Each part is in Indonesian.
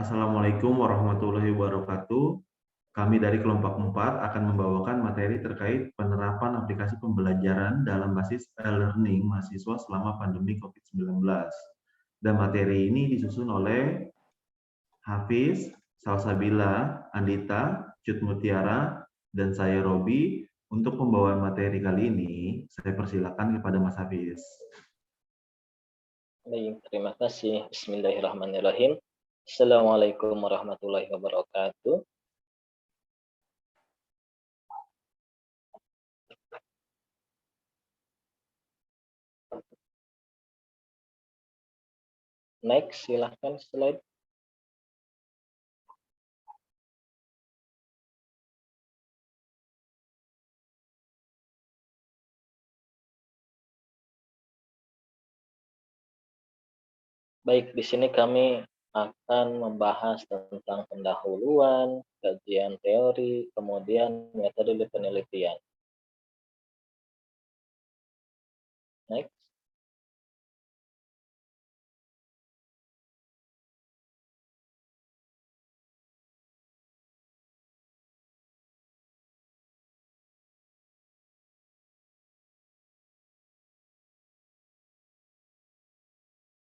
Assalamualaikum warahmatullahi wabarakatuh. Kami dari kelompok 4 akan membawakan materi terkait penerapan aplikasi pembelajaran dalam basis e-learning mahasiswa selama pandemi COVID-19. Dan materi ini disusun oleh Hafiz, Salsabila, Andita, Cut Mutiara, dan saya Robi. Untuk pembawaan materi kali ini, saya persilakan kepada Mas Hafiz. Baik, terima kasih. Bismillahirrahmanirrahim. Assalamualaikum warahmatullahi wabarakatuh. Next, silahkan slide. Baik, di sini kami akan membahas tentang pendahuluan, kajian teori, kemudian metode penelitian. Next.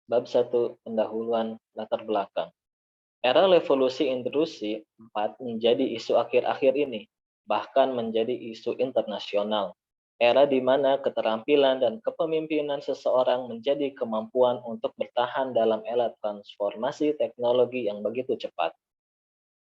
Bab 1, pendahuluan latar belakang. Era revolusi industri 4 menjadi isu akhir-akhir ini, bahkan menjadi isu internasional. Era di mana keterampilan dan kepemimpinan seseorang menjadi kemampuan untuk bertahan dalam era transformasi teknologi yang begitu cepat.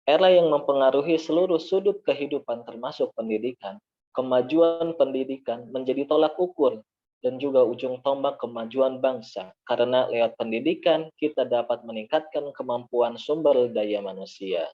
Era yang mempengaruhi seluruh sudut kehidupan termasuk pendidikan. Kemajuan pendidikan menjadi tolak ukur dan juga ujung tombak kemajuan bangsa, karena lewat pendidikan kita dapat meningkatkan kemampuan sumber daya manusia.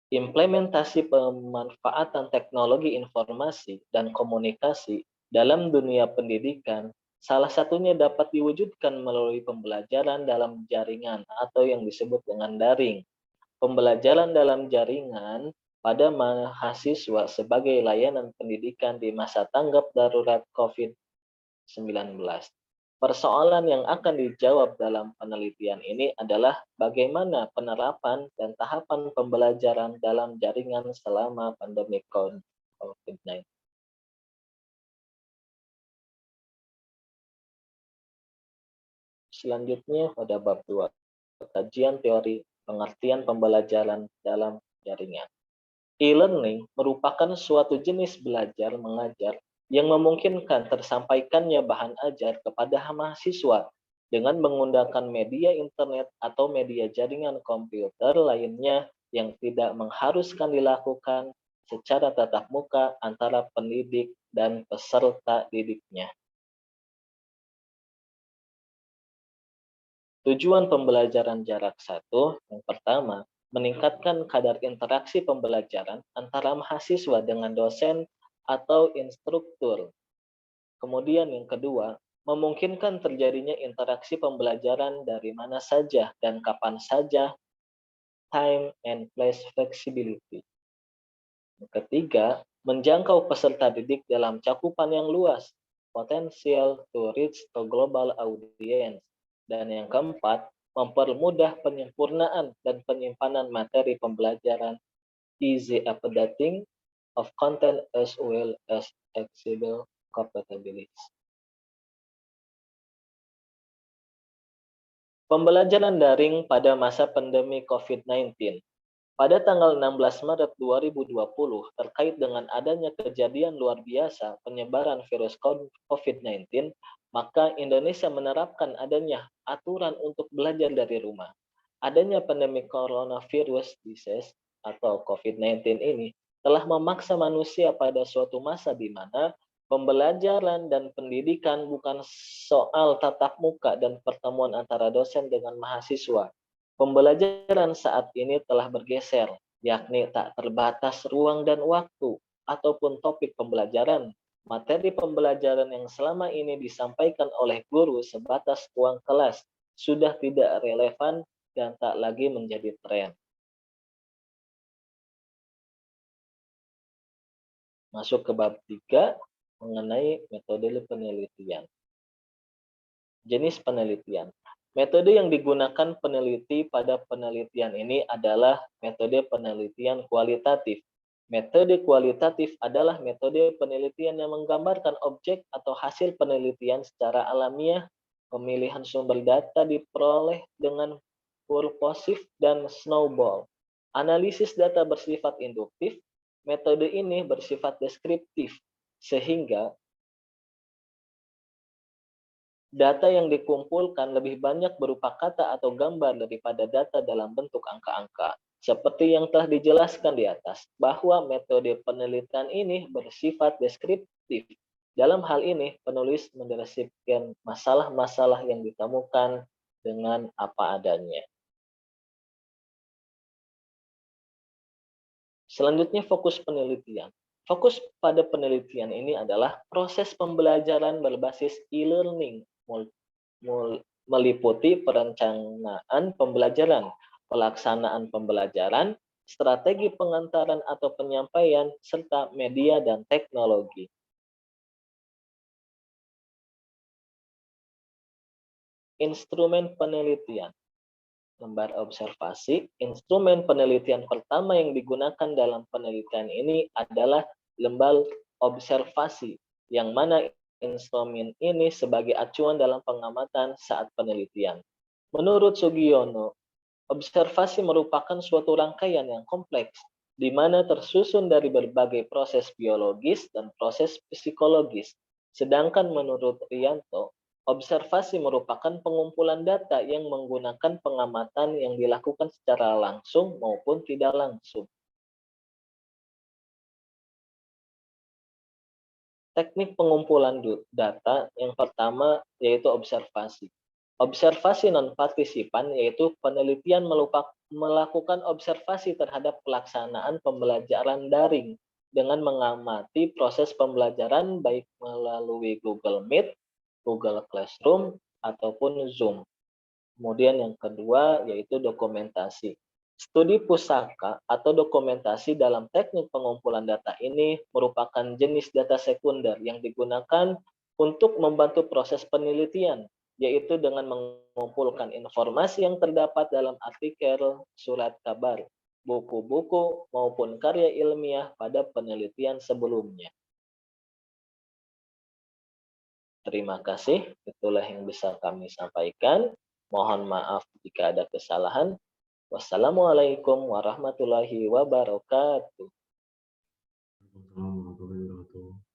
Implementasi pemanfaatan teknologi informasi dan komunikasi dalam dunia pendidikan salah satunya dapat diwujudkan melalui pembelajaran dalam jaringan atau yang disebut dengan daring. Pembelajaran dalam jaringan pada mahasiswa sebagai layanan pendidikan di masa tanggap darurat COVID-19. Persoalan yang akan dijawab dalam penelitian ini adalah bagaimana penerapan dan tahapan pembelajaran dalam jaringan selama pandemi COVID-19. Selanjutnya pada bab 2, kajian teori pengertian pembelajaran dalam jaringan. E-learning merupakan suatu jenis belajar mengajar yang memungkinkan tersampaikannya bahan ajar kepada mahasiswa dengan menggunakan media internet atau media jaringan komputer lainnya yang tidak mengharuskan dilakukan secara tatap muka antara pendidik dan peserta didiknya. Tujuan pembelajaran jarak 1, yang pertama, meningkatkan kadar interaksi pembelajaran antara mahasiswa dengan dosen atau instruktur. Kemudian yang kedua, memungkinkan terjadinya interaksi pembelajaran dari mana saja dan kapan saja, time and place flexibility. Yang ketiga, menjangkau peserta didik dalam cakupan yang luas, potensial to reach a global audience. Dan yang keempat, mempermudah penyempurnaan dan penyimpanan materi pembelajaran, easy updating of content as well as accessible compatibility. Pembelajaran daring pada masa pandemi COVID-19. Pada tanggal 16 Maret 2020, terkait dengan adanya kejadian luar biasa penyebaran virus COVID-19, maka Indonesia menerapkan adanya aturan untuk belajar dari rumah. Adanya pandemi coronavirus disease atau COVID-19 ini telah memaksa manusia pada suatu masa di mana pembelajaran dan pendidikan bukan soal tatap muka dan pertemuan antara dosen dengan mahasiswa. Pembelajaran saat ini telah bergeser, yakni tak terbatas ruang dan waktu, ataupun topik pembelajaran. Materi pembelajaran yang selama ini disampaikan oleh guru sebatas ruang kelas sudah tidak relevan dan tak lagi menjadi tren. Masuk ke bab 3 mengenai metode penelitian. Jenis penelitian. Metode yang digunakan peneliti pada penelitian ini adalah metode penelitian kualitatif. Metode kualitatif adalah metode penelitian yang menggambarkan objek atau hasil penelitian secara alamiah. Pemilihan sumber data diperoleh dengan purposif dan snowball. Analisis data bersifat induktif. Metode ini bersifat deskriptif, sehingga data yang dikumpulkan lebih banyak berupa kata atau gambar daripada data dalam bentuk angka-angka. Seperti yang telah dijelaskan di atas, bahwa metode penelitian ini bersifat deskriptif. Dalam hal ini, penulis mendeskripsikan masalah-masalah yang ditemukan dengan apa adanya. Selanjutnya, fokus penelitian. Fokus pada penelitian ini adalah proses pembelajaran berbasis e-learning, meliputi perencanaan pembelajaran, pelaksanaan pembelajaran, strategi pengantaran atau penyampaian, serta media dan teknologi. Instrumen penelitian. Lembar observasi. Instrumen penelitian pertama yang digunakan dalam penelitian ini adalah lembar observasi, yang mana instrumen ini sebagai acuan dalam pengamatan saat penelitian. Menurut Sugiono, observasi merupakan suatu rangkaian yang kompleks, di mana tersusun dari berbagai proses biologis dan proses psikologis. Sedangkan menurut Rianto, observasi merupakan pengumpulan data yang menggunakan pengamatan yang dilakukan secara langsung maupun tidak langsung. Teknik pengumpulan data yang pertama yaitu observasi. Observasi non-partisipan yaitu penelitian melakukan observasi terhadap pelaksanaan pembelajaran daring dengan mengamati proses pembelajaran baik melalui Google Meet, Google Classroom, ataupun Zoom. Kemudian yang kedua yaitu dokumentasi. Studi pusaka atau dokumentasi dalam teknik pengumpulan data ini merupakan jenis data sekunder yang digunakan untuk membantu proses penelitian, yaitu dengan mengumpulkan informasi yang terdapat dalam artikel, surat kabar, buku-buku, maupun karya ilmiah pada penelitian sebelumnya. Terima kasih, itulah yang bisa kami sampaikan. Mohon maaf jika ada kesalahan. Wassalamualaikum warahmatullahi wabarakatuh. Waalaikumsalam warahmatullahi wabarakatuh.